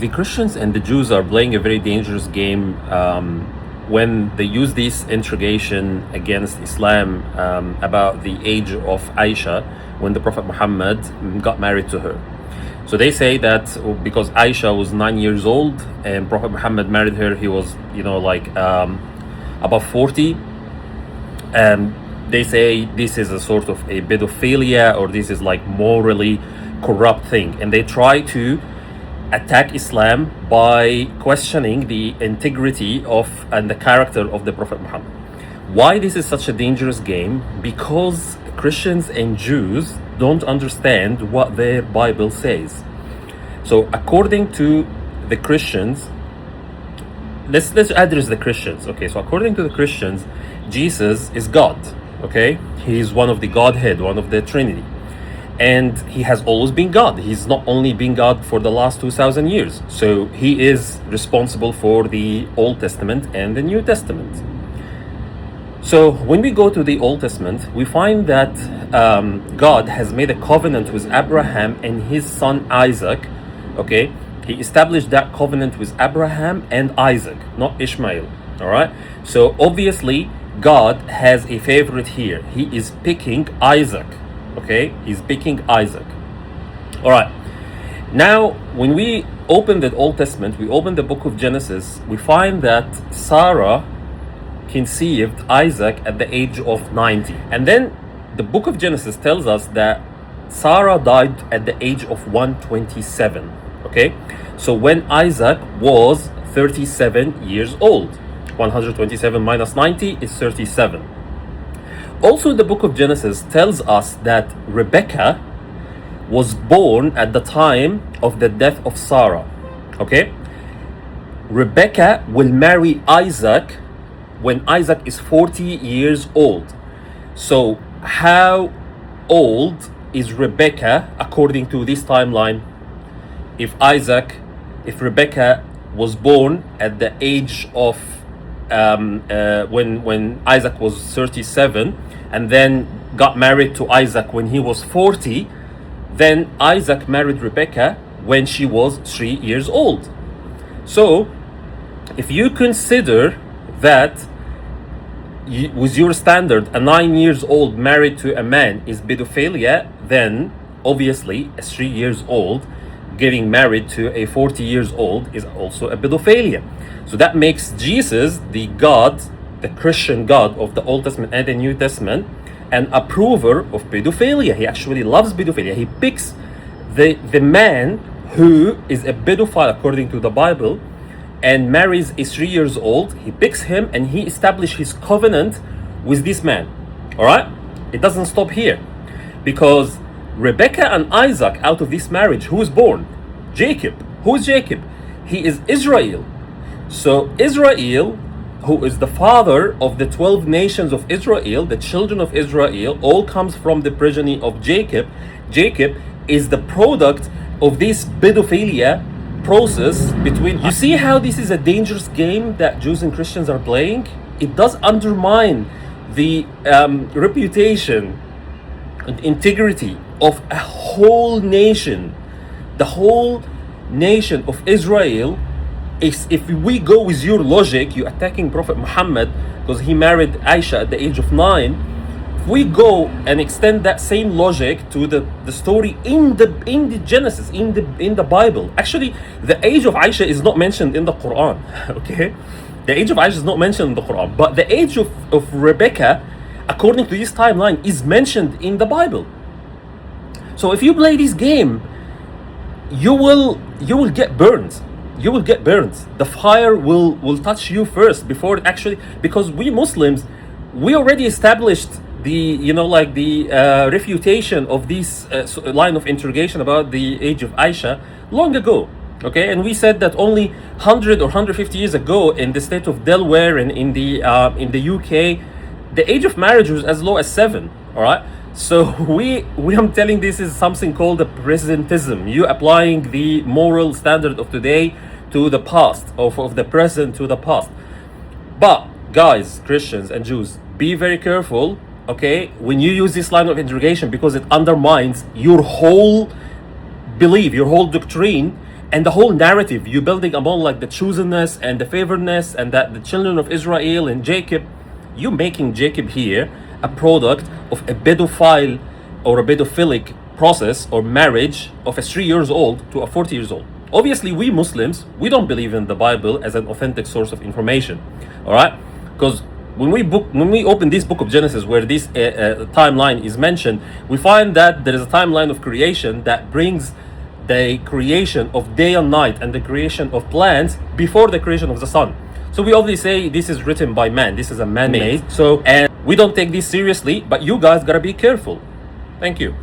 the Christians and the Jews are playing a very dangerous game when they use this interrogation against Islam about the age of Aisha when the Prophet Muhammad got married to her. So they say that because Aisha was 9 years old and Prophet Muhammad married her, he was, above 40. And they say this is a sort of a pedophilia, or this is like morally corrupt thing. And they try to attack Islam by questioning the integrity of and the character of the Prophet Muhammad. Why this is such a dangerous game? Because Christians and Jews don't understand what their Bible says. So according to the Christians, let's address the Christians. Okay, so according to the Christians, Jesus is God. Okay, he is one of the Godhead, one of the Trinity. And he has always been God. He's not only been God for the last 2,000 years. So he is responsible for the Old Testament and the New Testament. So when we go to the Old Testament, we find that God has made a covenant with Abraham and his son Isaac. Okay, he established that covenant with Abraham and Isaac, not Ishmael. All right. So obviously God has a favorite here. He is picking Isaac. Okay, he's picking Isaac. All right. Now, when we open the Old Testament, we open the book of Genesis, we find that Sarah conceived Isaac at the age of 90. And then the book of Genesis tells us that Sarah died at the age of 127. Okay, so when Isaac was 37 years old, 127 minus 90 is 37. Also, the book of Genesis tells us that Rebecca was born at the time of the death of Sarah. Okay? Rebecca will marry Isaac when Isaac is 40 years old. So, how old is Rebecca according to this timeline? If Rebecca was born at the age of when Isaac was 37 and then got married to Isaac when he was 40, then Isaac married Rebecca when she was 3 years old. So if you consider that with your standard a 9 years old married to a man is pedophilia, then obviously a 3 years old getting married to a 40 years old is also a pedophilia. So that makes Jesus, the God, the Christian God of the Old Testament and the New Testament, an approver of pedophilia. He actually loves pedophilia. He picks the man who is a pedophile according to the Bible and marries a 3 years old. He picks him and he establishes his covenant with this man. All right? It doesn't stop here, because Rebecca and Isaac, out of this marriage, who is born? Jacob. Who is Jacob? He is Israel. So Israel, who is the father of the 12 nations of Israel, the children of Israel, all comes from the progeny of Jacob. Jacob is the product of this pedophilia process between... You see how this is a dangerous game that Jews and Christians are playing? It does undermine the reputation and integrity of a whole nation. The whole nation of Israel is, if we go with your logic, you attacking Prophet Muhammad because he married Aisha at the age of 9. If we go and extend that same logic to the story in the Genesis, in the Bible. Actually, the age of Aisha is not mentioned in the Quran. Okay? The age of Aisha is not mentioned in the Quran, but the age of Rebecca, according to this timeline, is mentioned in the Bible. So if you play this game, you will get burned. You will get burned. The fire will touch you first before it actually, because we Muslims, we already established the refutation of this line of interrogation about the age of Aisha long ago. Okay, and we said that only 100 or 150 years ago in the state of Delaware and in the UK, the age of marriage was as low as 7. All right. So we I'm telling this is something called a presentism. You applying the moral standard of today to the past, of the present to the past. But guys, Christians and Jews, be very careful, okay, when you use this line of interrogation, because it undermines your whole belief, your whole doctrine, And the whole narrative you're building upon, like the chosenness and the favoredness, and that the children of Israel and Jacob, you're making Jacob here a product of a pedophile or a pedophilic process or marriage of a 3 years old to a 40 years old. Obviously, we Muslims, we don't believe in the Bible as an authentic source of information, all right? Because when we open this book of Genesis, where this timeline is mentioned, we find that there is a timeline of creation that brings the creation of day and night and the creation of plants before the creation of the sun. So we obviously say this is written by man. This is a man-made. So, and we don't take this seriously, but you guys gotta be careful. Thank you.